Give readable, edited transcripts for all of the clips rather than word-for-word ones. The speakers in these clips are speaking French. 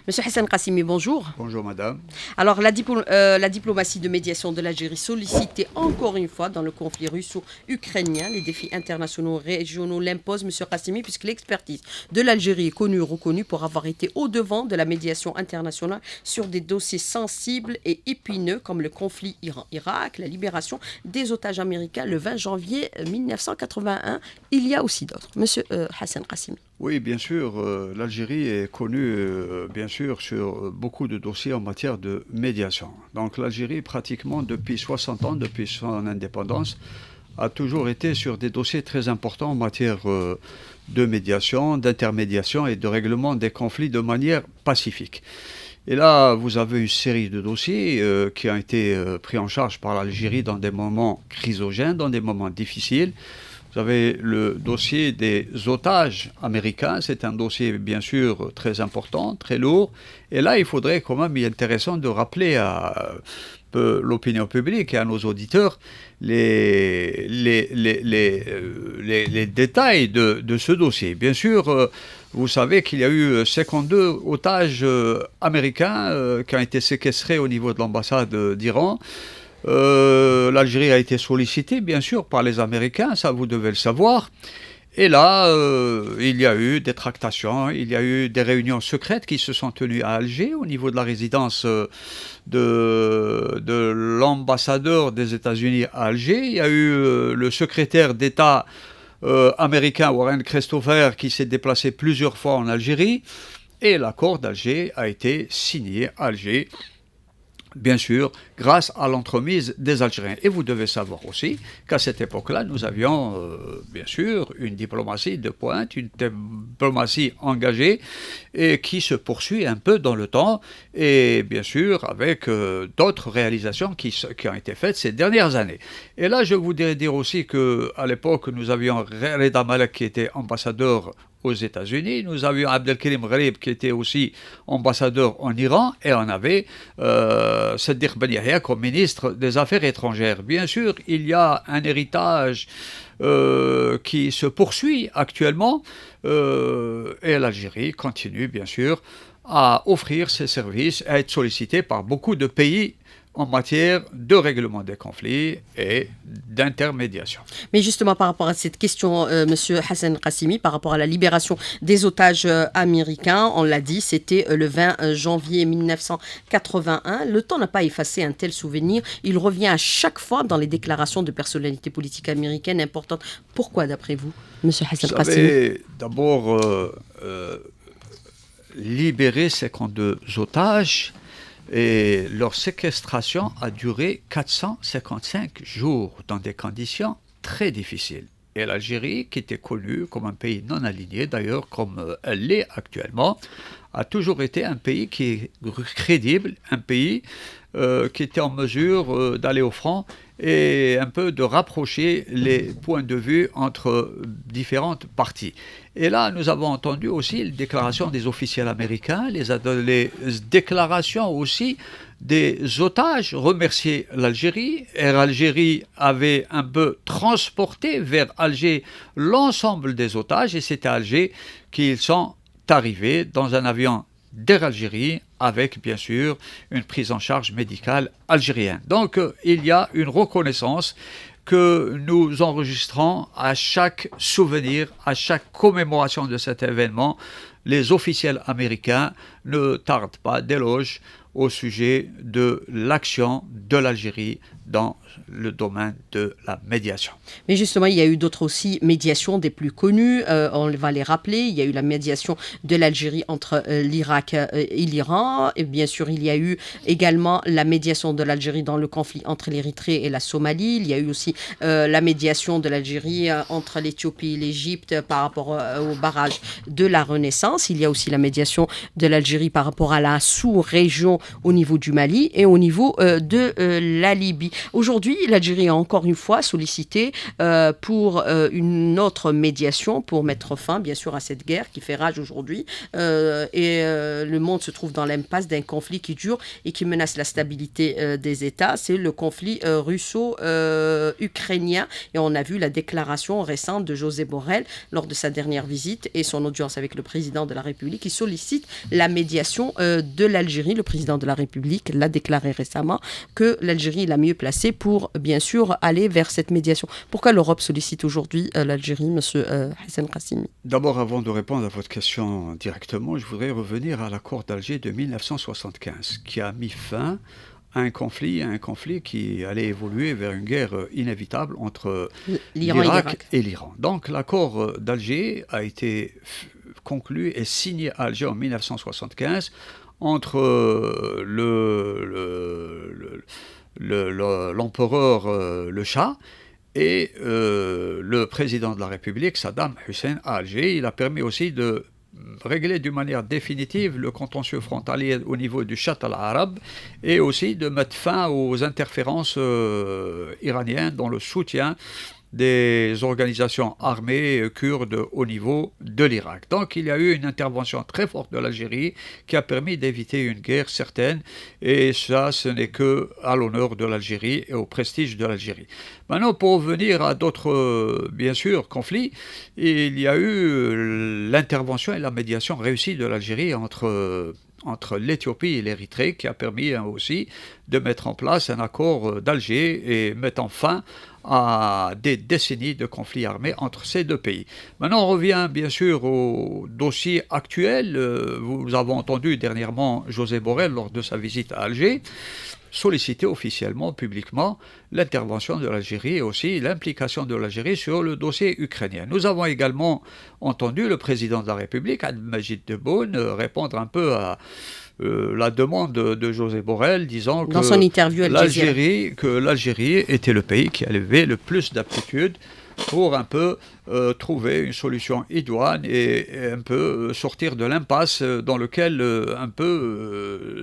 Monsieur Hassan Qassimi, bonjour. Bonjour madame. Alors, la diplomatie de médiation de l'Algérie sollicitait encore une fois dans le conflit russo-ukrainien. Les défis internationaux régionaux l'imposent, Monsieur Qassimi, puisque l'expertise de l'Algérie est connue et reconnue pour avoir été au-devant de la médiation internationale sur des dossiers sensibles et épineux comme le conflit Iran-Irak, la libération des otages américains le 20 janvier 1981. Il y a aussi d'autres. Monsieur Hassan Qassimi. Oui, bien sûr, l'Algérie est connue, bien sûr, sur beaucoup de dossiers en matière de médiation. Donc l'Algérie, pratiquement depuis 60 ans, depuis son indépendance, a toujours été sur des dossiers très importants en matière de médiation, d'intermédiation et de règlement des conflits de manière pacifique. Et là, vous avez une série de dossiers qui ont été pris en charge par l'Algérie dans des moments chrysogènes, dans des moments difficiles. Vous avez le dossier des otages américains, c'est un dossier bien sûr très important, très lourd. Et là, il faudrait quand même, il est intéressant de rappeler à l'opinion publique et à nos auditeurs les détails de ce dossier. Bien sûr, vous savez qu'il y a eu 52 otages américains qui ont été séquestrés au niveau de l'ambassade d'Iran. L'Algérie a été sollicitée, bien sûr, par les Américains, ça vous devez le savoir. Et là, il y a eu des tractations, il y a eu des réunions secrètes qui se sont tenues à Alger, au niveau de la résidence de l'ambassadeur des États-Unis à Alger. Il y a eu le secrétaire d'État américain, Warren Christopher, qui s'est déplacé plusieurs fois en Algérie. Et l'accord d'Alger a été signé à Alger, bien sûr, grâce à l'entremise des Algériens. Et vous devez savoir aussi qu'à cette époque-là, nous avions, bien sûr, une diplomatie de pointe, une diplomatie engagée et qui se poursuit un peu dans le temps et, bien sûr, avec d'autres réalisations qui ont été faites ces dernières années. Et là, je voudrais dire aussi qu'à l'époque, nous avions Reda Malek qui était ambassadeur aux États-Unis, nous avions Abdelkrim Gharib qui était aussi ambassadeur en Iran et on avait Sadiq Ben Yahya comme ministre des Affaires étrangères. Bien sûr, il y a un héritage qui se poursuit actuellement et l'Algérie continue bien sûr à offrir ses services, à être sollicitée par beaucoup de pays en matière de règlement des conflits et d'intermédiation. Mais justement, par rapport à cette question, Monsieur Hassan Qassimi, par rapport à la libération des otages américains, on l'a dit, c'était le 20 janvier 1981. Le temps n'a pas effacé un tel souvenir. Il revient à chaque fois dans les déclarations de personnalités politiques américaines importantes. Pourquoi, d'après vous, Monsieur Hassan Qassimi? Vous savez, d'abord, libérer 52 otages, et leur séquestration a duré 455 jours dans des conditions très difficiles. Et l'Algérie, qui était connue comme un pays non aligné, d'ailleurs comme elle l'est actuellement, a toujours été un pays qui est crédible, un pays qui était en mesure d'aller au front et un peu de rapprocher les points de vue entre différentes parties. Et là, nous avons entendu aussi les déclarations des officiels américains, les déclarations aussi des otages, remercier l'Algérie. Air Algérie avait un peu transporté vers Alger l'ensemble des otages et c'est à Alger qu'ils sont arrivés dans un avion d'Air Algérie avec bien sûr une prise en charge médicale algérienne. Donc il y a une reconnaissance que nous enregistrons à chaque souvenir, à chaque commémoration de cet événement. Les officiels américains ne tardent pas d'éloges au sujet de l'action de l'Algérie dans le domaine de la médiation. Mais justement, il y a eu d'autres aussi médiations des plus connues, on va les rappeler. Il y a eu la médiation de l'Algérie entre l'Irak et l'Iran. Et bien sûr, il y a eu également la médiation de l'Algérie dans le conflit entre l'Érythrée et la Somalie. Il y a eu aussi la médiation de l'Algérie entre l'Éthiopie et l'Égypte par rapport au barrage de la Renaissance. Il y a aussi la médiation de l'Algérie par rapport à la sous-région au niveau du Mali et au niveau de la Libye. Aujourd'hui, l'Algérie a encore une fois sollicité pour une autre médiation pour mettre fin, bien sûr, à cette guerre qui fait rage aujourd'hui. Le monde se trouve dans l'impasse d'un conflit qui dure et qui menace la stabilité des États. C'est le conflit russo-ukrainien. Et on a vu la déclaration récente de José Borrell lors de sa dernière visite et son audience avec le président de la République qui sollicite la médiation de l'Algérie. Le président de la République l'a déclaré récemment que l'Algérie est la mieux placée pour, bien sûr, aller vers cette médiation. Pourquoi l'Europe sollicite aujourd'hui l'Algérie, M. Hassan Qassimi? D'abord, avant de répondre à votre question directement, je voudrais revenir à l'accord d'Alger de 1975, qui a mis fin à un conflit qui allait évoluer vers une guerre inévitable entre l'Irak et l'Iran. Donc l'accord d'Alger a été conclu et signé à Alger en 1975 entre l'empereur, le Shah, et le président de la République, Saddam Hussein, à Alger. Il a permis aussi de régler d'une manière définitive le contentieux frontalier au niveau du Chat al-Arab et aussi de mettre fin aux interférences iraniennes dans le soutien des organisations armées kurdes au niveau de l'Irak. Donc il y a eu une intervention très forte de l'Algérie qui a permis d'éviter une guerre certaine, et ça, ce n'est que à l'honneur de l'Algérie et au prestige de l'Algérie. Maintenant, pour revenir à d'autres, bien sûr, conflits, il y a eu l'intervention et la médiation réussie de l'Algérie entre l'Éthiopie et l'Érythrée, qui a permis aussi de mettre en place un accord d'Alger et mettant fin à des décennies de conflits armés entre ces deux pays. Maintenant, on revient bien sûr au dossier actuel. Vous avez entendu dernièrement José Borrell, lors de sa visite à Alger, solliciter officiellement, publiquement, l'intervention de l'Algérie et aussi l'implication de l'Algérie sur le dossier ukrainien. Nous avons également entendu le président de la République, Abdelmadjid Tebboune, répondre un peu à la demande de José Borrell, disant dans son interview que l'Algérie était le pays qui avait le plus d'aptitude pour un peu trouver une solution idoine et un peu sortir de l'impasse dans laquelle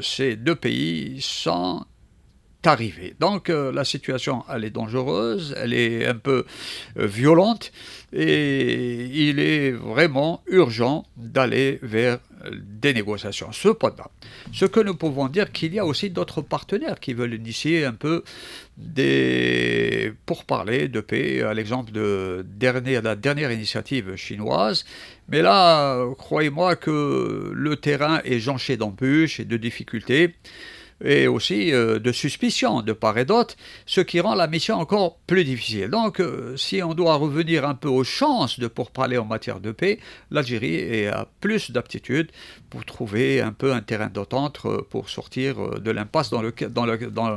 ces deux pays sont arrivés. Donc la situation, elle est dangereuse, elle est un peu violente, et il est vraiment urgent d'aller vers des négociations. Cependant, ce que nous pouvons dire, qu'il y a aussi d'autres partenaires qui veulent initier un peu des pourparlers de paix, à l'exemple de la dernière initiative chinoise. Mais là, croyez-moi que le terrain est jonché d'embûches et de difficultés, et aussi de suspicion de part et d'autre, ce qui rend la mission encore plus difficile. Donc, si on doit revenir un peu aux chances de pourparler en matière de paix, l'Algérie a plus d'aptitude pour trouver un peu un terrain d'entente pour sortir de l'impasse dans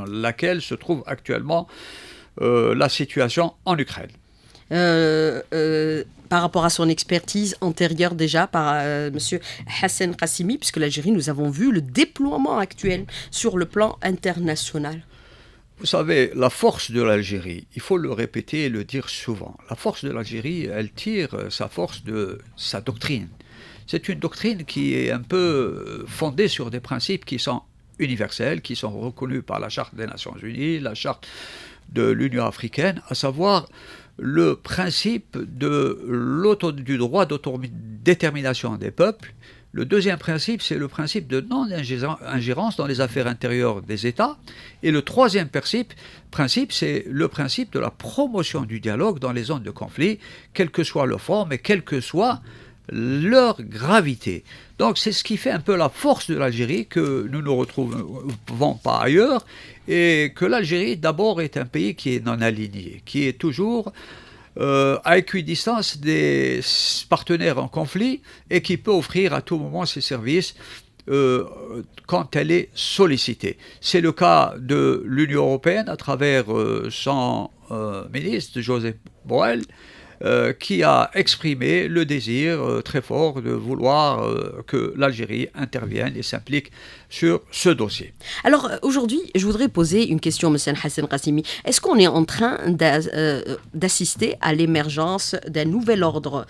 laquelle se trouve actuellement la situation en Ukraine. Par rapport à son expertise antérieure déjà par M. Hassan Qassimi, puisque l'Algérie, nous avons vu le déploiement actuel sur le plan international. Vous savez, la force de l'Algérie, il faut le répéter et le dire souvent, la force de l'Algérie, elle tire sa force de sa doctrine. C'est une doctrine qui est un peu fondée sur des principes qui sont universels, qui sont reconnus par la Charte des Nations Unies, la Charte de l'Union africaine, à savoir le principe du droit d'autodétermination des peuples. Le deuxième principe, c'est le principe de non-ingérence dans les affaires intérieures des États. Et le troisième principe, c'est le principe de la promotion du dialogue dans les zones de conflit, quelle que soit leur forme et quelle que soit leur gravité. Donc c'est ce qui fait un peu la force de l'Algérie, que nous ne retrouvons pas ailleurs, et que l'Algérie d'abord est un pays qui est non aligné, qui est toujours à équidistance des partenaires en conflit et qui peut offrir à tout moment ses services quand elle est sollicitée. C'est le cas de l'Union européenne à travers son ministre José Borrell, qui a exprimé le désir très fort de vouloir que l'Algérie intervienne et s'implique sur ce dossier. Alors aujourd'hui, je voudrais poser une question, M. Hassan Qassimi. Est-ce qu'on est en train d'assister à l'émergence d'un nouvel ordre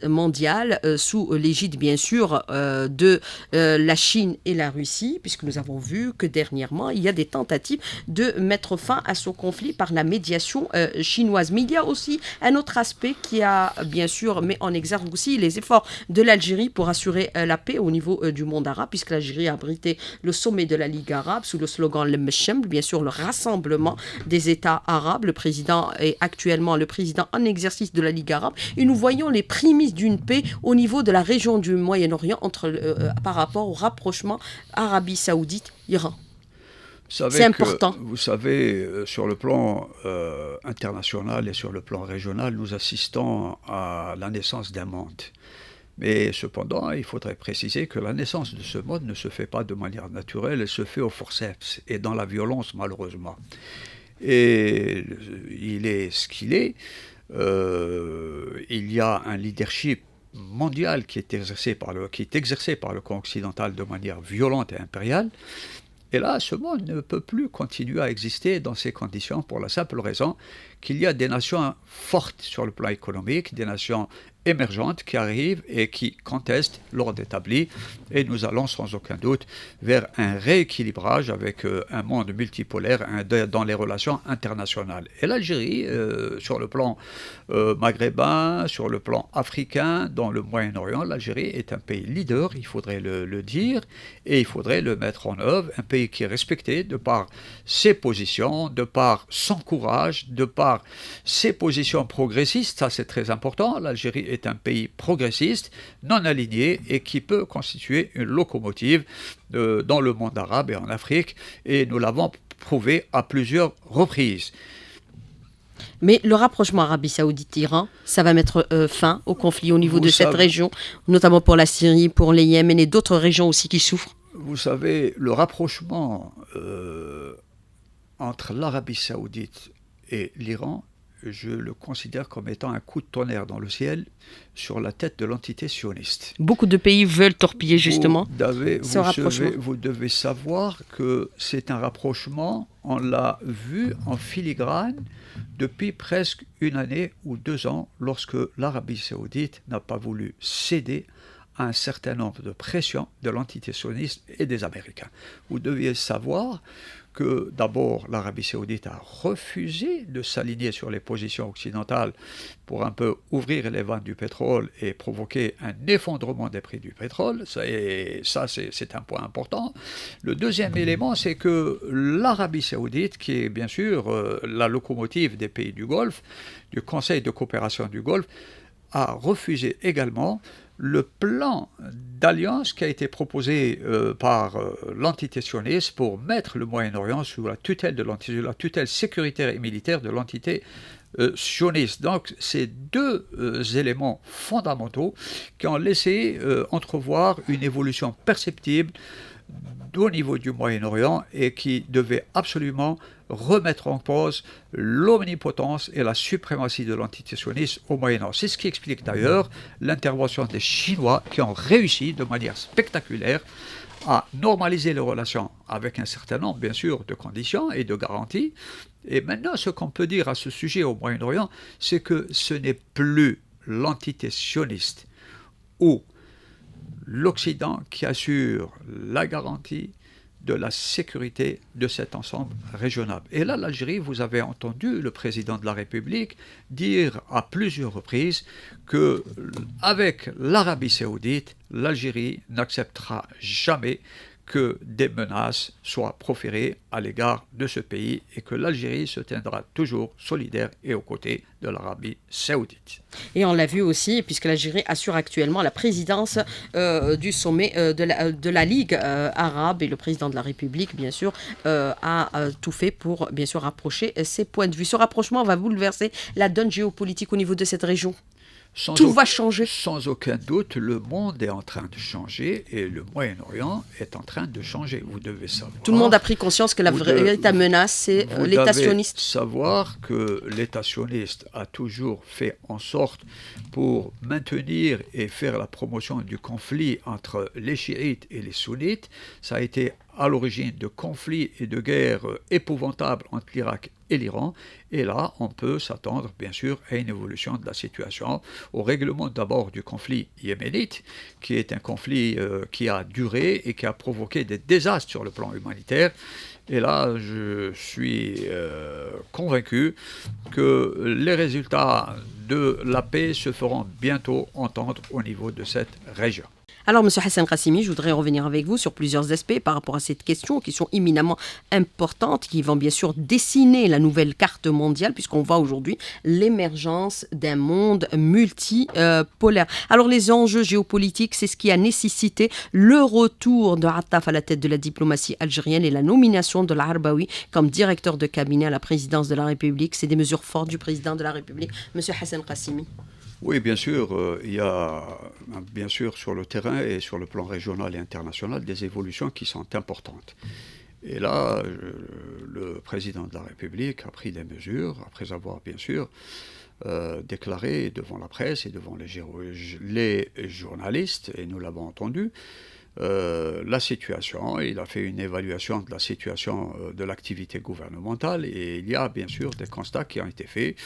mondial sous l'égide, bien sûr, de la Chine et la Russie, puisque nous avons vu que dernièrement, il y a des tentatives de mettre fin à ce conflit par la médiation chinoise. Mais il y a aussi un autre aspect qui a, bien sûr, mis en exergue aussi les efforts de l'Algérie pour assurer la paix au niveau du monde arabe, puisque l'Algérie a abrité le sommet de la Ligue arabe sous le slogan Le Mechem, bien sûr le rassemblement des États arabes. Le président est actuellement le président en exercice de la Ligue arabe et nous voyons les prémices d'une paix au niveau de la région du Moyen-Orient par rapport au rapprochement Arabie Saoudite-Iran. C'est important. Vous savez, sur le plan international et sur le plan régional, nous assistons à la naissance d'un monde. Mais cependant, il faudrait préciser que la naissance de ce monde ne se fait pas de manière naturelle, elle se fait au forceps et dans la violence, malheureusement. Et il est ce qu'il est. Il y a un leadership mondial qui est exercé par le camp occidental de manière violente et impériale. Et là, ce monde ne peut plus continuer à exister dans ces conditions pour la simple raison qu'il y a des nations fortes sur le plan économique, des nations émergentes qui arrivent et qui contestent l'ordre établi. Et nous allons sans aucun doute vers un rééquilibrage avec un monde multipolaire dans les relations internationales. Et l'Algérie, sur le plan maghrébin, sur le plan africain, dans le Moyen-Orient, l'Algérie est un pays leader, il faudrait le dire, et il faudrait le mettre en œuvre. Un pays qui est respecté de par ses positions, de par son courage, de par ses positions progressistes, ça c'est très important. L'Algérie est un pays progressiste, non aligné et qui peut constituer une locomotive dans le monde arabe et en Afrique, et nous l'avons prouvé à plusieurs reprises. Mais le rapprochement Arabie Saoudite-Iran, ça va mettre fin au conflit au niveau de cette région, notamment pour la Syrie, pour le Yémen et d'autres régions aussi qui souffrent. Vous savez, le rapprochement entre l'Arabie Saoudite et l'Iran, je le considère comme étant un coup de tonnerre dans le ciel sur la tête de l'entité sioniste. Beaucoup de pays veulent torpiller justement ce rapprochement. Vous devez savoir que c'est un rapprochement, on l'a vu en filigrane depuis presque une année ou 2 ans, lorsque l'Arabie Saoudite n'a pas voulu céder à un certain nombre de pressions de l'entité sioniste et des Américains. Vous deviez savoir que d'abord l'Arabie Saoudite a refusé de s'aligner sur les positions occidentales pour un peu ouvrir les vannes du pétrole et provoquer un effondrement des prix du pétrole. Ça c'est un point important. Le deuxième élément, c'est que l'Arabie Saoudite, qui est bien sûr la locomotive des pays du Golfe, du Conseil de coopération du Golfe, a refusé également le plan d'alliance qui a été proposé par l'entité sioniste pour mettre le Moyen-Orient sous la tutelle la tutelle sécuritaire et militaire de l'entité sioniste. Donc, c'est 2 éléments fondamentaux qui ont laissé entrevoir une évolution perceptible au niveau du Moyen-Orient et qui devait absolument remettre en cause l'omnipotence et la suprématie de l'entité sioniste au Moyen-Orient. C'est ce qui explique d'ailleurs l'intervention des Chinois qui ont réussi de manière spectaculaire à normaliser les relations avec un certain nombre, bien sûr, de conditions et de garanties. Et maintenant, ce qu'on peut dire à ce sujet au Moyen-Orient, c'est que ce n'est plus l'entité sioniste ou l'Occident qui assure la garantie de la sécurité de cet ensemble régional. Et là, l'Algérie, vous avez entendu le président de la République dire à plusieurs reprises qu'avec l'Arabie Saoudite, l'Algérie n'acceptera jamais que des menaces soient proférées à l'égard de ce pays et que l'Algérie se tiendra toujours solidaire et aux côtés de l'Arabie Saoudite. Et on l'a vu aussi, puisque l'Algérie assure actuellement la présidence du sommet de la Ligue arabe et le président de la République, bien sûr, a tout fait pour, bien sûr, rapprocher ses points de vue. Ce rapprochement va bouleverser la donne géopolitique au niveau de cette région. Tout va changer. Sans aucun doute, le monde est en train de changer et le Moyen-Orient est en train de changer. Vous devez savoir. Tout le monde a pris conscience que la véritable menace, c'est l'État sioniste. Vous devez savoir que l'État sioniste a toujours fait en sorte pour maintenir et faire la promotion du conflit entre les chiites et les sunnites. Ça a été à l'origine de conflits et de guerres épouvantables entre l'Irak et l'Iran. Et là, on peut s'attendre, bien sûr, à une évolution de la situation, au règlement d'abord du conflit yéménite, qui est un conflit qui a duré et qui a provoqué des désastres sur le plan humanitaire. Et là, je suis convaincu que les résultats de la paix se feront bientôt entendre au niveau de cette région. Alors, M. Hassan Qassimi, je voudrais revenir avec vous sur plusieurs aspects par rapport à cette question qui sont éminemment importantes, qui vont bien sûr dessiner la nouvelle carte mondiale, puisqu'on voit aujourd'hui l'émergence d'un monde multipolaire. Alors, les enjeux géopolitiques, c'est ce qui a nécessité le retour de Attaf à la tête de la diplomatie algérienne et la nomination de l'Arbaoui comme directeur de cabinet à la présidence de la République. C'est des mesures fortes du président de la République, M. Hassan Qassimi. Oui, bien sûr, il y a bien sûr sur le terrain et sur le plan régional et international des évolutions qui sont importantes. Et là, le président de la République a pris des mesures, après avoir bien sûr déclaré devant la presse et devant les journalistes, et nous l'avons entendu, la situation. Il a fait une évaluation de la situation de l'activité gouvernementale et il y a bien sûr des constats qui ont été faits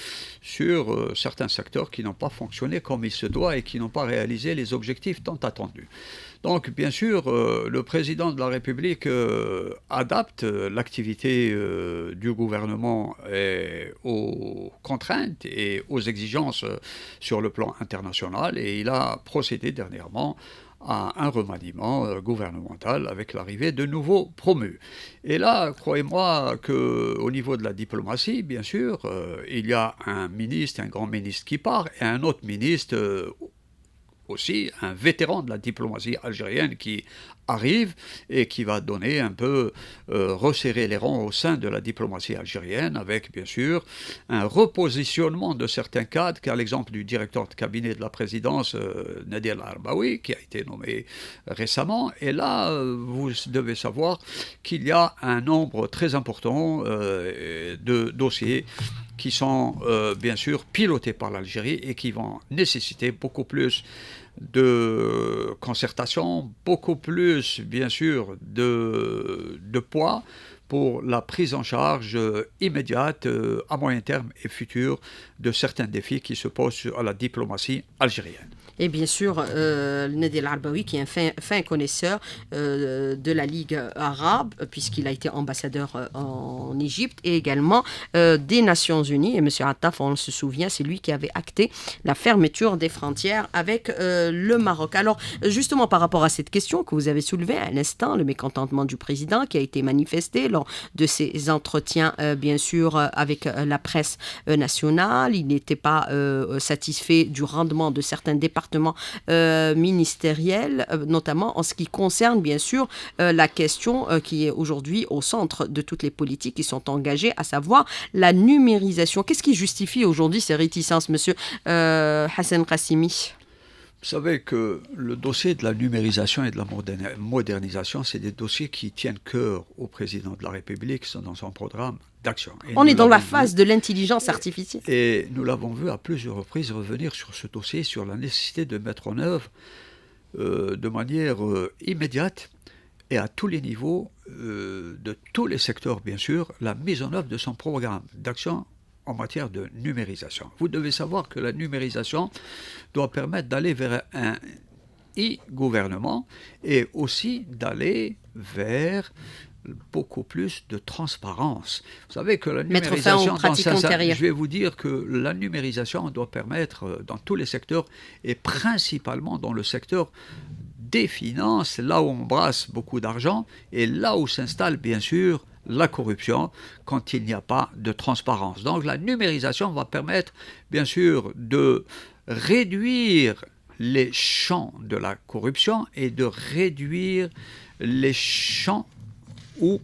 sur certains secteurs qui n'ont pas fonctionné comme il se doit et qui n'ont pas réalisé les objectifs tant attendus. Donc bien sûr, le président de la République adapte l'activité du gouvernement aux contraintes et aux exigences sur le plan international et il a procédé dernièrement à un remaniement gouvernemental avec l'arrivée de nouveaux promus. Et là, croyez-moi qu'au niveau de la diplomatie, bien sûr, il y a un ministre, un grand ministre qui part, et un autre ministre aussi, un vétéran de la diplomatie algérienne qui arrive et qui va donner un peu, resserrer les rangs au sein de la diplomatie algérienne avec bien sûr un repositionnement de certains cadres, car l'exemple du directeur de cabinet de la présidence, Nadir Arbaoui, qui a été nommé récemment, et là vous devez savoir qu'il y a un nombre très important de dossiers qui sont bien sûr pilotés par l'Algérie et qui vont nécessiter beaucoup plus de concertation, beaucoup plus bien sûr de poids pour la prise en charge immédiate, à moyen terme et futur de certains défis qui se posent à la diplomatie algérienne. Et bien sûr, Nadir Arbaoui, qui est un fin connaisseur de la Ligue arabe, puisqu'il a été ambassadeur en Égypte, et également des Nations Unies. Et M. Attaf, on se souvient, c'est lui qui avait acté la fermeture des frontières avec le Maroc. Alors, justement, par rapport à cette question que vous avez soulevée à l'instant, le mécontentement du président qui a été manifesté lors de ses entretiens, bien sûr, avec la presse nationale. Il n'était pas satisfait du rendement de certains départements ministériels, notamment en ce qui concerne bien sûr la question qui est aujourd'hui au centre de toutes les politiques qui sont engagées, à savoir la numérisation. Qu'est-ce qui justifie aujourd'hui ces réticences, monsieur Hassan Qassimi ? Vous savez que le dossier de la numérisation et de la modernisation, c'est des dossiers qui tiennent cœur au président de la République dans son programme d'action. On est dans la phase de l'intelligence artificielle. Et nous l'avons vu à plusieurs reprises revenir sur ce dossier, sur la nécessité de mettre en œuvre de manière immédiate et à tous les niveaux, de tous les secteurs bien sûr, la mise en œuvre de son programme d'action en matière de numérisation. Vous devez savoir que la numérisation doit permettre d'aller vers un e-gouvernement et aussi d'aller vers beaucoup plus de transparence. Vous savez que la numérisation, je vais vous dire que la numérisation doit permettre dans tous les secteurs et principalement dans le secteur des finances, là où on brasse beaucoup d'argent et là où s'installe bien sûr la corruption quand il n'y a pas de transparence. Donc la numérisation va permettre bien sûr de réduire les champs de la corruption et de réduire les champs où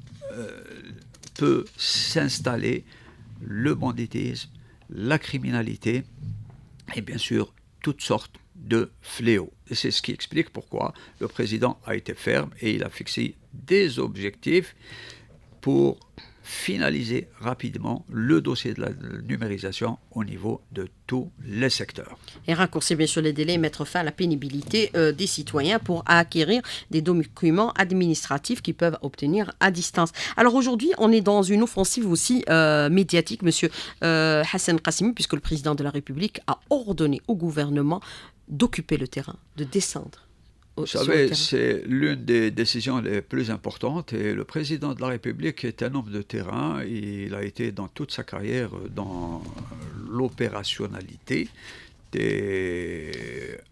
peut s'installer le banditisme, la criminalité et bien sûr toutes sortes de fléaux. Et c'est ce qui explique pourquoi le président a été ferme et il a fixé des objectifs pour finaliser rapidement le dossier de la numérisation au niveau de tous les secteurs. Et raccourcir bien sûr les délais et mettre fin à la pénibilité des citoyens pour acquérir des documents administratifs qu'ils peuvent obtenir à distance. Alors aujourd'hui, on est dans une offensive aussi médiatique, monsieur Hassan Qassimi, puisque le président de la République a ordonné au gouvernement d'occuper le terrain, de descendre. Vous savez, c'est l'une des décisions les plus importantes et le président de la République est un homme de terrain. Il a été dans toute sa carrière dans l'opérationnalité,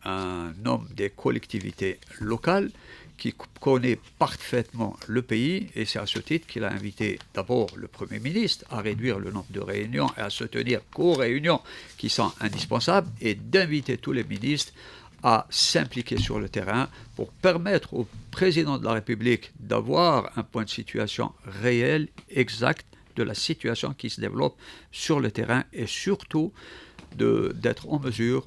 un homme des collectivités locales qui connaît parfaitement le pays et c'est à ce titre qu'il a invité d'abord le Premier ministre à réduire le nombre de réunions et à se tenir qu'aux réunions qui sont indispensables et d'inviter tous les ministres à s'impliquer sur le terrain pour permettre au président de la République d'avoir un point de situation réel, exact, de la situation qui se développe sur le terrain et surtout d'être en mesure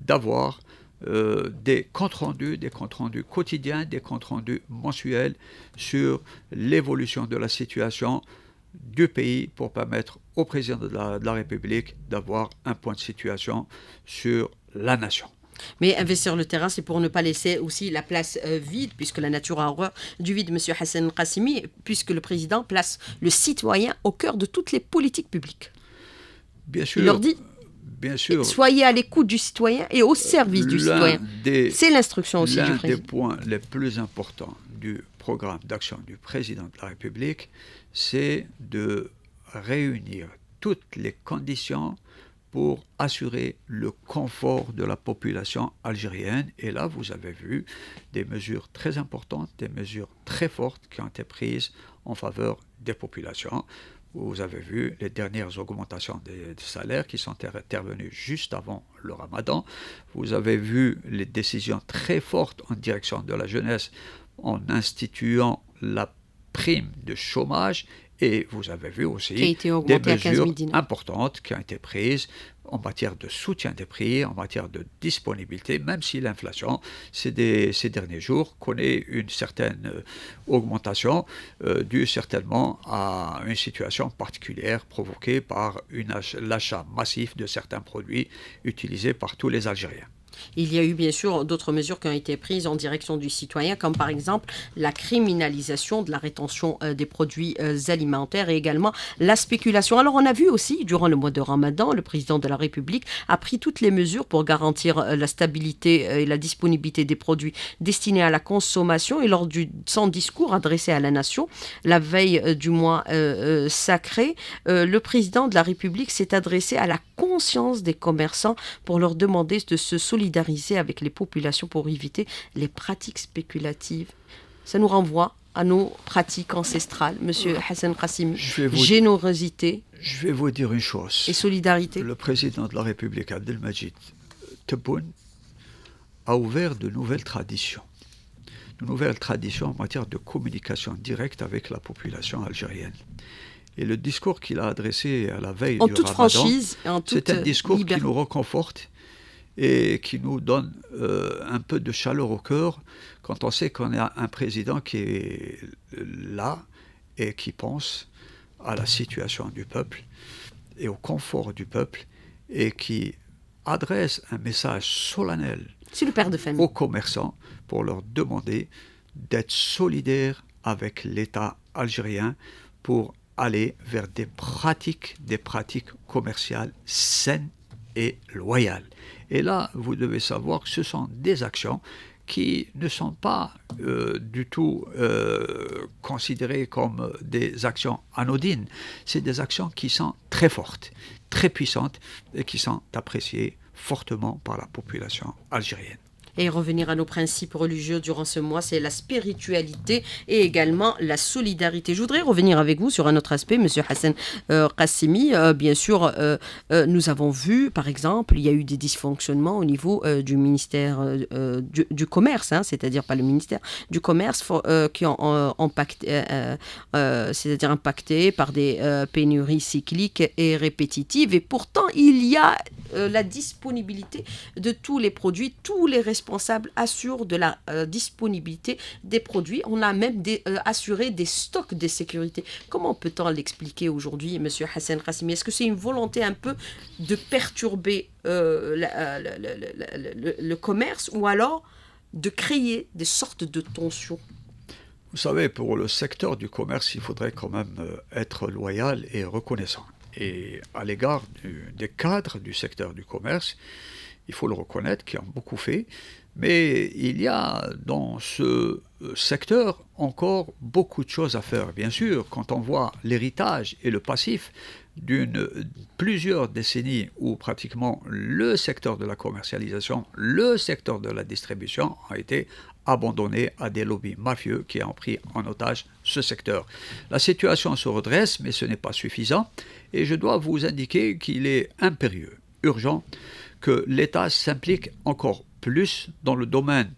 d'avoir des comptes rendus quotidiens, des comptes rendus mensuels sur l'évolution de la situation du pays pour permettre au président de la République d'avoir un point de situation sur la nation. Mais investir le terrain, c'est pour ne pas laisser aussi la place vide, puisque la nature a horreur du vide, M. Hassan Qassimi, puisque le président place le citoyen au cœur de toutes les politiques publiques. Bien sûr. Il leur dit, bien sûr, soyez à l'écoute du citoyen et au service du citoyen. C'est l'instruction aussi du président. L'un des points les plus importants du programme d'action du président de la République, c'est de réunir toutes les conditions pour assurer le confort de la population algérienne. Et là, vous avez vu des mesures très importantes, des mesures très fortes qui ont été prises en faveur des populations. Vous avez vu les dernières augmentations des salaires qui sont intervenues juste avant le Ramadan. Vous avez vu les décisions très fortes en direction de la jeunesse en instituant la prime de chômage. Et vous avez vu aussi des mesures importantes qui ont été prises en matière de soutien des prix, en matière de disponibilité, même si l'inflation, ces derniers jours, connaît une certaine augmentation due certainement à une situation particulière provoquée par l'achat massif de certains produits utilisés par tous les Algériens. Il y a eu bien sûr d'autres mesures qui ont été prises en direction du citoyen, comme par exemple la criminalisation de la rétention des produits alimentaires et également la spéculation. Alors on a vu aussi, durant le mois de Ramadan, le président de la République a pris toutes les mesures pour garantir la stabilité et la disponibilité des produits destinés à la consommation. Et lors de son discours adressé à la nation, la veille du mois sacré, le président de la République s'est adressé à la conscience des commerçants pour leur demander de se solidariser avec les populations pour éviter les pratiques spéculatives. Ça nous renvoie à nos pratiques ancestrales, Monsieur Hassan Qassimi. Générosité. Je vais vous dire une chose. Et solidarité. Le président de la République, Abdelmajid Tebboune, a ouvert de nouvelles traditions. De nouvelles traditions en matière de communication directe avec la population algérienne. Et le discours qu'il a adressé à la veille du toute Ramadan, franchise et en toute c'est un discours liberté, qui nous reconforte et qui nous donne un peu de chaleur au cœur quand on sait qu'on a un président qui est là et qui pense à la situation du peuple et au confort du peuple et qui adresse un message solennel c'est le père de famille aux commerçants pour leur demander d'être solidaires avec l'État algérien pour aller vers des pratiques commerciales saines et loyales. Et là, vous devez savoir que ce sont des actions qui ne sont pas du tout considérées comme des actions anodines. C'est des actions qui sont très fortes, très puissantes et qui sont appréciées fortement par la population algérienne. Et revenir à nos principes religieux durant ce mois, c'est la spiritualité et également la solidarité. Je voudrais revenir avec vous sur un autre aspect, Monsieur Hassan Qassimi. Bien sûr, nous avons vu, par exemple, il y a eu des dysfonctionnements au niveau du ministère du Commerce, c'est-à-dire pas le ministère du Commerce, qui ont impacté, impacté par des pénuries cycliques et répétitives. Et pourtant, il y a la disponibilité de tous les produits. Tous les responsables assurent de la disponibilité des produits. On a même assuré des stocks de sécurité. Comment peut-on l'expliquer aujourd'hui, M. Hassan Qassimi? Est-ce que c'est une volonté un peu de perturber le commerce, ou alors de créer des sortes de tensions? Vous savez, pour le secteur du commerce, il faudrait quand même être loyal et reconnaissant. Et à l'égard des cadres du secteur du commerce, il faut le reconnaître, qui ont beaucoup fait, mais il y a dans ce secteur encore beaucoup de choses à faire. Bien sûr, quand on voit l'héritage et le passif plusieurs décennies où pratiquement le secteur de la commercialisation, le secteur de la distribution a été abandonné à des lobbies mafieux qui ont pris en otage ce secteur. La situation se redresse, mais ce n'est pas suffisant, et je dois vous indiquer qu'il est impérieux, urgent, que l'État s'implique encore plus dans le domaine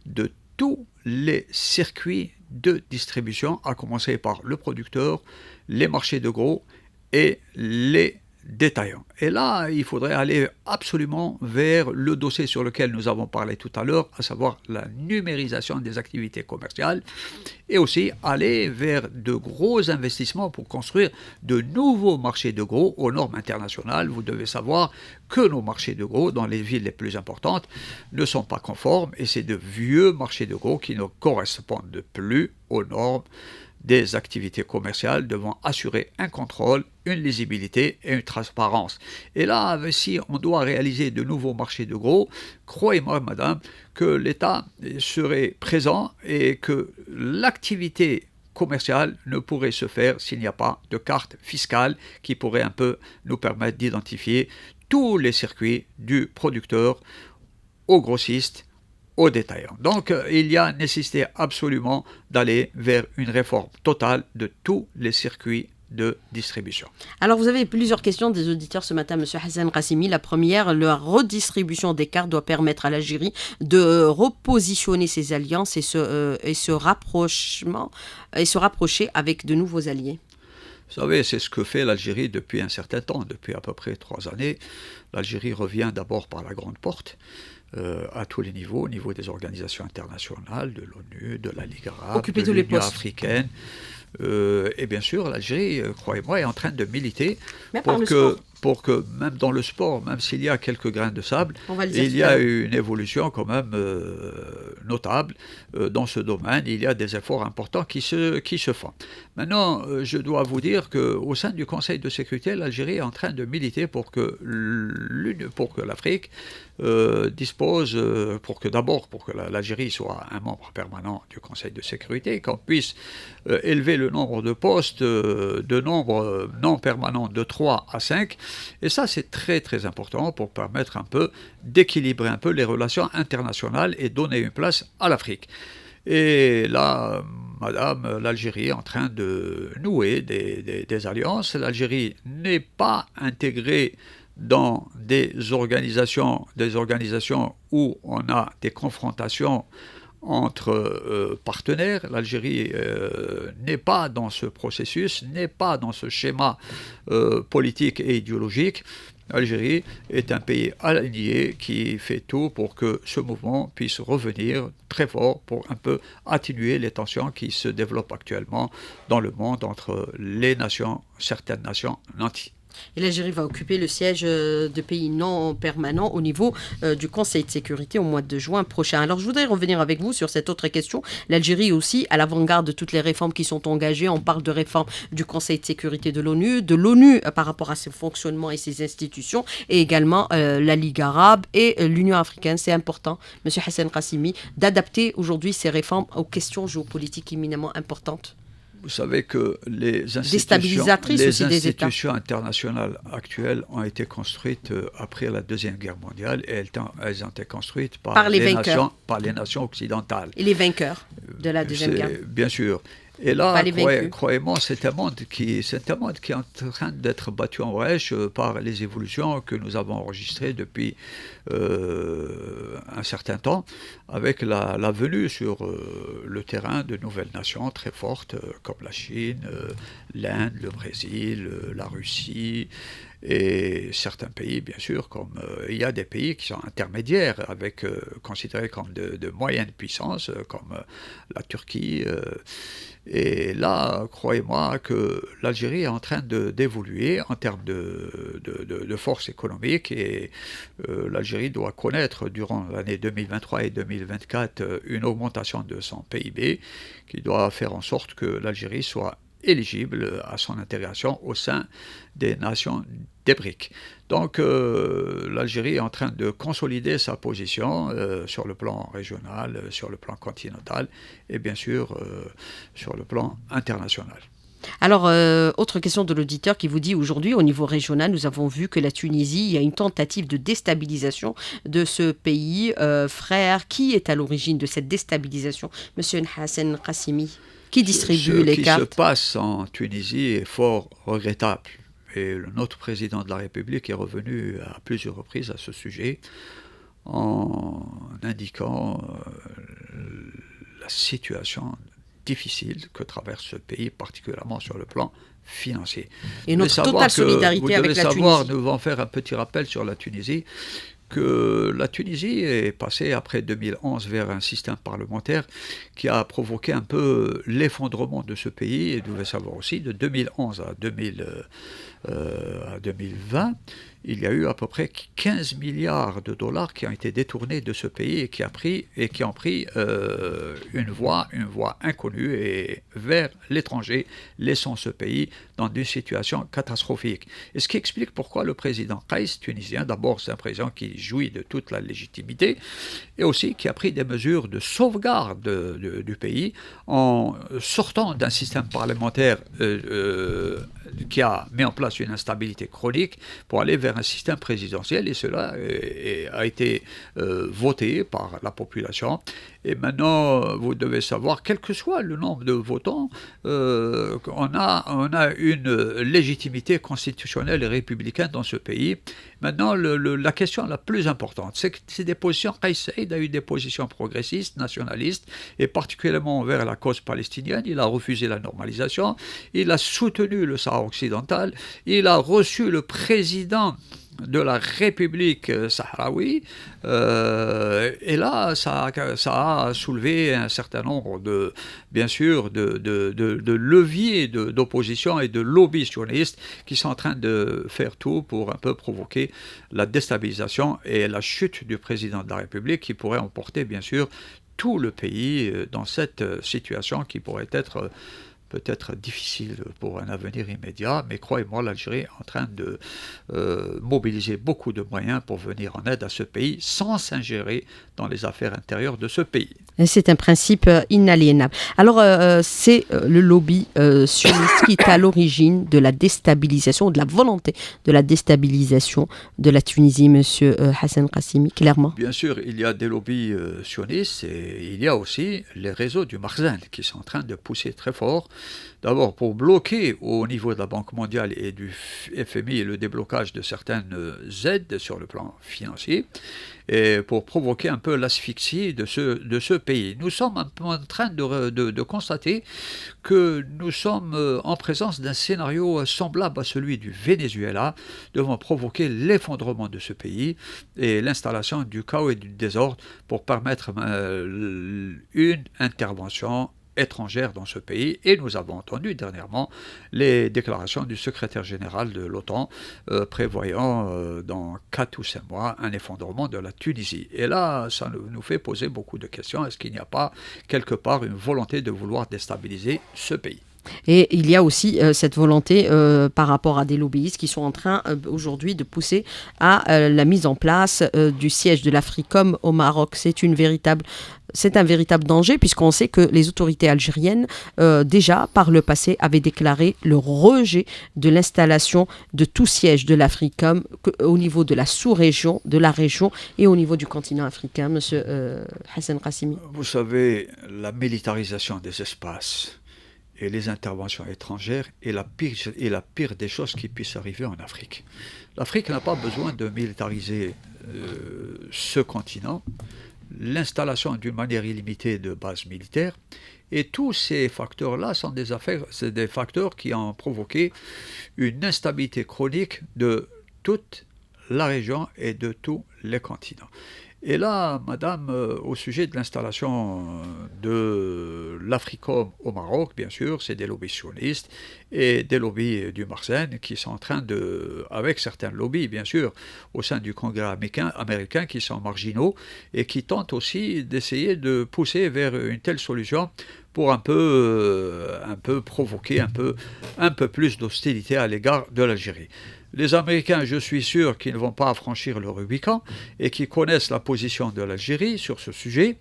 de tous les circuits de distribution, à commencer par le producteur, les marchés de gros et les détaillants. Et là, il faudrait aller absolument vers le dossier sur lequel nous avons parlé tout à l'heure, à savoir la numérisation des activités commerciales, et aussi aller vers de gros investissements pour construire de nouveaux marchés de gros aux normes internationales. Vous devez savoir que nos marchés de gros dans les villes les plus importantes ne sont pas conformes, et c'est de vieux marchés de gros qui ne correspondent plus aux normes des activités commerciales, devant assurer un contrôle, une lisibilité et une transparence. Et là, si on doit réaliser de nouveaux marchés de gros, croyez-moi, madame, que l'État serait présent et que l'activité commerciale ne pourrait se faire s'il n'y a pas de carte fiscale qui pourrait un peu nous permettre d'identifier tous les circuits du producteur au grossiste, aux détaillants. Donc, il y a nécessité absolument d'aller vers une réforme totale de tous les circuits de distribution. Alors, vous avez plusieurs questions des auditeurs ce matin, M. Hassan Qassimi. La première, la redistribution des cartes doit permettre à l'Algérie de repositionner ses alliances et se rapprocher avec de nouveaux alliés. Vous savez, c'est ce que fait l'Algérie depuis un certain temps, depuis à peu près 3 années. L'Algérie revient d'abord par la grande porte, à tous les niveaux, au niveau des organisations internationales, de l'ONU, de la Ligue arabe, de l'Union africaine. Et bien sûr, l'Algérie, croyez-moi, est en train de militer pour que même dans le sport, même s'il y a quelques grains de sable, il y a une évolution quand même notable dans ce domaine. Il y a des efforts importants qui se font. Maintenant, je dois vous dire qu'au sein du Conseil de sécurité, l'Algérie est en train de militer pour que l'Afrique dispose, pour que l'Algérie soit un membre permanent du Conseil de sécurité, qu'on puisse élever le nombre de postes de nombre non permanent de 3 à 5. Et ça, c'est très très important pour permettre un peu d'équilibrer un peu les relations internationales et donner une place à l'Afrique. Et là, madame, l'Algérie est en train de nouer des alliances. L'Algérie n'est pas intégrée dans des organisations où on a des confrontations entre partenaires. L'Algérie n'est pas dans ce processus, n'est pas dans ce schéma politique et idéologique. L'Algérie est un pays aligné qui fait tout pour que ce mouvement puisse revenir très fort pour un peu atténuer les tensions qui se développent actuellement dans le monde entre les nations, certaines nations nantis. Et l'Algérie va occuper le siège de pays non permanent au niveau du Conseil de sécurité au mois de juin prochain. Alors, je voudrais revenir avec vous sur cette autre question. L'Algérie aussi, à l'avant-garde de toutes les réformes qui sont engagées. On parle de réforme du Conseil de sécurité de l'ONU par rapport à ses fonctionnements et ses institutions, et également la Ligue arabe et l'Union africaine. C'est important, M. Hassan Qassimi, d'adapter aujourd'hui ces réformes aux questions géopolitiques éminemment importantes. Vous savez que les institutions internationales actuelles ont été construites après la Deuxième Guerre mondiale, et elles ont été construites par les nations occidentales. Et les vainqueurs de la Deuxième Guerre. Bien sûr. Et là, croyez-moi, c'est un monde qui est en train d'être battu en brèche par les évolutions que nous avons enregistrées depuis un certain temps, avec la venue sur le terrain de nouvelles nations très fortes comme la Chine, l'Inde, le Brésil, la Russie, Et certains pays, bien sûr, comme il y a des pays qui sont intermédiaires, considérés comme de moyenne puissance, comme la Turquie. Et là, croyez-moi que l'Algérie est en train d'évoluer en termes de force économique et l'Algérie doit connaître durant l'année 2023 et 2024 une augmentation de son PIB qui doit faire en sorte que l'Algérie soit éligible à son intégration au sein des nations des BRICS. Donc l'Algérie est en train de consolider sa position sur le plan régional, sur le plan continental et bien sûr sur le plan international. Alors, autre question de l'auditeur qui vous dit aujourd'hui, au niveau régional, nous avons vu que la Tunisie, il y a une tentative de déstabilisation de ce pays frère. Qui est à l'origine de cette déstabilisation? Monsieur Hassan Qassimi, qui distribue les cartes? Ce qui se passe en Tunisie est fort regrettable. Et notre président de la République est revenu à plusieurs reprises à ce sujet en indiquant la situation difficile que traverse ce pays, particulièrement sur le plan financier. Et notre totale solidarité avec la Tunisie. Nous devons faire un petit rappel sur la Tunisie, que la Tunisie est passée après 2011 vers un système parlementaire qui a provoqué un peu l'effondrement de ce pays. Et vous devez savoir aussi, de 2011 à 2020, il y a eu à peu près 15 milliards de dollars qui ont été détournés de ce pays et qui ont pris une voie inconnue et vers l'étranger, laissant ce pays dans une situation catastrophique. Et ce qui explique pourquoi le président Kais, tunisien, d'abord c'est un président qui jouit de toute la légitimité, et aussi qui a pris des mesures de sauvegarde du pays en sortant d'un système parlementaire qui a mis en place une instabilité chronique pour aller vers un système présidentiel, et cela a été voté par la population. Et maintenant, vous devez savoir, quel que soit le nombre de votants, on a une légitimité constitutionnelle et républicaine dans ce pays. Maintenant, la question la plus importante, c'est que c'est des positions. Kais Saïed a eu des positions progressistes, nationalistes, et particulièrement envers la cause palestinienne. Il a refusé la normalisation, il a soutenu le Sahara occidental, il a reçu le président de la République sahraoui, et là, ça a soulevé un certain nombre de leviers d'opposition et de lobbies sionistes qui sont en train de faire tout pour un peu provoquer la déstabilisation et la chute du président de la République qui pourrait emporter, bien sûr, tout le pays dans cette situation qui pourrait être peut-être difficile pour un avenir immédiat, mais croyez-moi, l'Algérie est en train de mobiliser beaucoup de moyens pour venir en aide à ce pays sans s'ingérer dans les affaires intérieures de ce pays. C'est un principe inaliénable. Alors, c'est le lobby sioniste qui est à l'origine de la déstabilisation, de la volonté de la déstabilisation de la Tunisie, monsieur Hassan Qassimi, clairement. Bien sûr, il y a des lobbies sionistes et il y a aussi les réseaux du Makhzen qui sont en train de pousser très fort. D'abord, pour bloquer au niveau de la Banque mondiale et du FMI le déblocage de certaines aides sur le plan financier, et pour provoquer un peu l'asphyxie de ce pays. Nous sommes en train de constater que nous sommes en présence d'un scénario semblable à celui du Venezuela, devant provoquer l'effondrement de ce pays et l'installation du chaos et du désordre pour permettre une intervention étrangère dans ce pays. Et nous avons entendu dernièrement les déclarations du secrétaire général de l'OTAN prévoyant dans 4 ou 5 mois un effondrement de la Tunisie. Et là, ça nous fait poser beaucoup de questions. Est-ce qu'il n'y a pas quelque part une volonté de vouloir déstabiliser ce pays ? Et il y a aussi cette volonté par rapport à des lobbyistes qui sont en train aujourd'hui de pousser à la mise en place du siège de l'Africom au Maroc. C'est un véritable danger puisqu'on sait que les autorités algériennes, déjà par le passé, avaient déclaré le rejet de l'installation de tout siège de l'Africom au niveau de la sous-région, de la région et au niveau du continent africain. Monsieur Hassan Qassimi. Vous savez, la militarisation des espaces et les interventions étrangères est la pire des choses qui puissent arriver en Afrique. L'Afrique n'a pas besoin de militariser ce continent. L'installation d'une manière illimitée de bases militaires Et tous ces facteurs-là sont c'est des facteurs qui ont provoqué une instabilité chronique de toute la région et de tous les continents. Et là, madame, au sujet de l'installation de l'Africom au Maroc, bien sûr, c'est des lobbies sionistes et des lobbies du Marsen qui sont en train de, avec certains lobbies, bien sûr, au sein du Congrès américain qui sont marginaux et qui tentent aussi d'essayer de pousser vers une telle solution pour un peu provoquer un peu plus d'hostilité à l'égard de l'Algérie. Les Américains, je suis sûr qu'ils ne vont pas franchir le Rubicon et qu'ils connaissent la position de l'Algérie sur ce sujet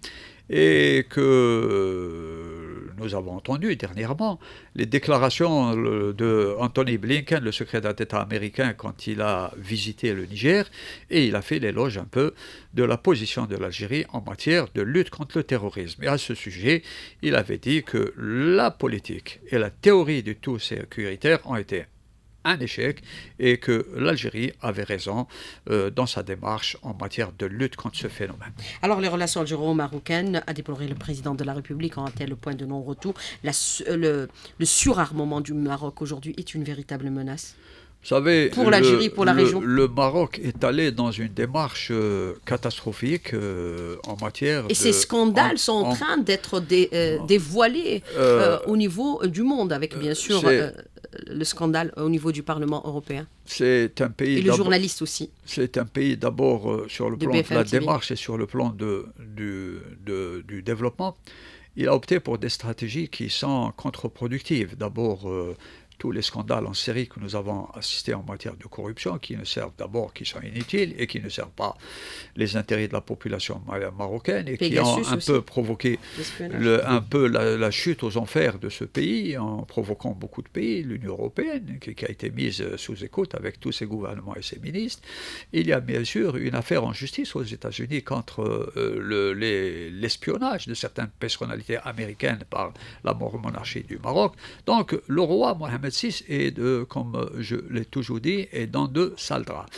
et que nous avons entendu dernièrement les déclarations de Anthony Blinken, le secrétaire d'État américain, quand il a visité le Niger, et il a fait l'éloge un peu de la position de l'Algérie en matière de lutte contre le terrorisme. Et à ce sujet, il avait dit que la politique et la théorie du tout sécuritaire ont été un échec et que l'Algérie avait raison dans sa démarche en matière de lutte contre ce phénomène. Alors, les relations algéro-marocaines, a déploré le président de la République, ont atteint le point de non-retour. Le surarmement du Maroc aujourd'hui est une véritable menace. Vous savez, pour l'Algérie, pour la région. Le Maroc est allé dans une démarche catastrophique en matière Et ces scandales sont en train d'être dévoilés au niveau du monde, avec bien sûr le scandale au niveau du Parlement européen. C'est un pays. Et le journaliste aussi. C'est un pays d'abord sur le plan de la TV. démarche et sur le plan du développement. Il a opté pour des stratégies qui sont contre-productives. D'abord, tous les scandales en série que nous avons assistés en matière de corruption, qui sont inutiles et qui ne servent pas les intérêts de la population marocaine et Pegasus qui ont un peu provoqué la chute aux enfers de ce pays en provoquant beaucoup de pays, l'Union européenne qui a été mise sous écoute avec tous ses gouvernements et ses ministres. Il y a bien sûr une affaire en justice aux États-Unis contre l'espionnage de certaines personnalités américaines par la monarchie du Maroc. Donc le roi Mohamed VI est, comme je l'ai toujours dit, est dans de sales draps.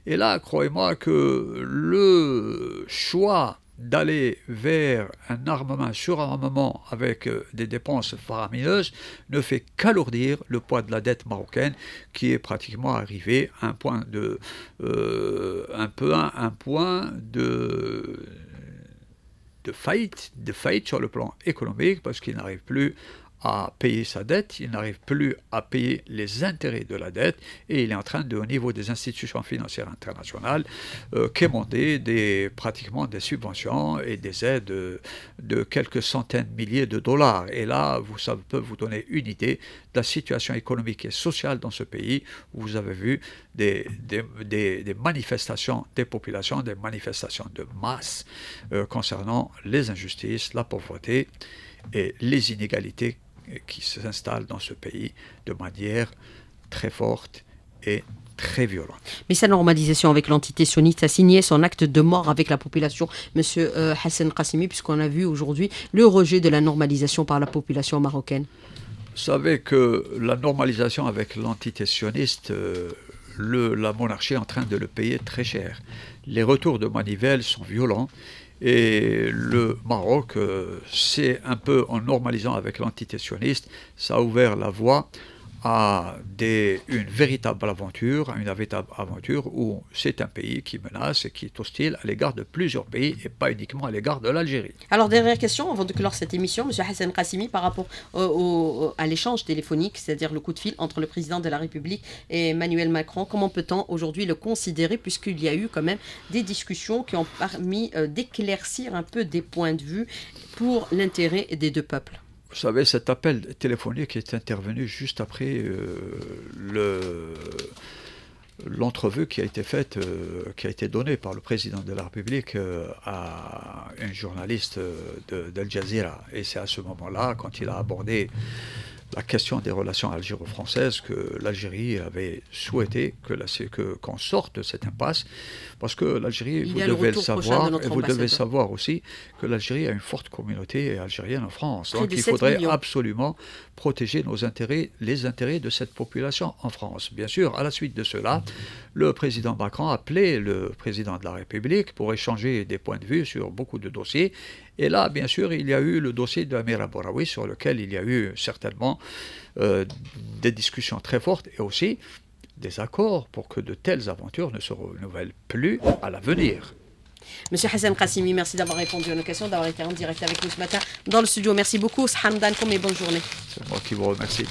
Et là, croyez-moi que le choix d'aller vers un surarmement avec des dépenses faramineuses ne fait qu'alourdir le poids de la dette marocaine qui est pratiquement arrivé à un point de faillite sur le plan économique parce qu'il n'arrive plus à payer sa dette, il n'arrive plus à payer les intérêts de la dette et il est en train de, au niveau des institutions financières internationales, quémander pratiquement des subventions et des aides de quelques centaines de milliers de dollars. Et là, ça peut vous donner une idée de la situation économique et sociale dans ce pays où vous avez vu des manifestations des populations, des manifestations de masse concernant les injustices, la pauvreté et les inégalités qui s'installent dans ce pays de manière très forte et très violente. Mais sa normalisation avec l'entité sioniste a signé son acte de mort avec la population, M. Hassan Qassimi, puisqu'on a vu aujourd'hui le rejet de la normalisation par la population marocaine. Vous savez que la normalisation avec l'entité sioniste, la monarchie est en train de le payer très cher. Les retours de manivelle sont violents. Et le Maroc, c'est un peu en normalisant avec l'entité sioniste, ça a ouvert la voie à une véritable aventure où c'est un pays qui menace et qui est hostile à l'égard de plusieurs pays et pas uniquement à l'égard de l'Algérie. Alors, dernière question avant de clore cette émission, M. Hassan Qassimi, par rapport à l'échange téléphonique, c'est-à-dire le coup de fil entre le président de la République et Emmanuel Macron, comment peut-on aujourd'hui le considérer puisqu'il y a eu quand même des discussions qui ont permis d'éclaircir un peu des points de vue pour l'intérêt des deux peuples? Vous savez, cet appel téléphonique est intervenu juste après l'entrevue qui a été faite, qui a été donnée par le président de la République à un journaliste d'Al Jazeera. Et c'est à ce moment-là, quand il a abordé la question des relations algéro-françaises, que l'Algérie avait souhaité qu'on sorte de cette impasse, parce que l'Algérie, vous devez le savoir, et vous devez savoir aussi que l'Algérie a une forte communauté algérienne en France. Donc il faudrait absolument protéger les intérêts de cette population en France. Bien sûr, à la suite de cela, le président Macron a appelé le président de la République pour échanger des points de vue sur beaucoup de dossiers, Et là, bien sûr, il y a eu le dossier de Amir Abouraoui sur lequel il y a eu certainement des discussions très fortes et aussi des accords pour que de telles aventures ne se renouvellent plus à l'avenir. Monsieur Hassan Qassimi, merci d'avoir répondu à nos questions, d'avoir été en direct avec nous ce matin dans le studio. Merci beaucoup. Hamdan, comme et bonne journée. C'est moi qui vous remercie.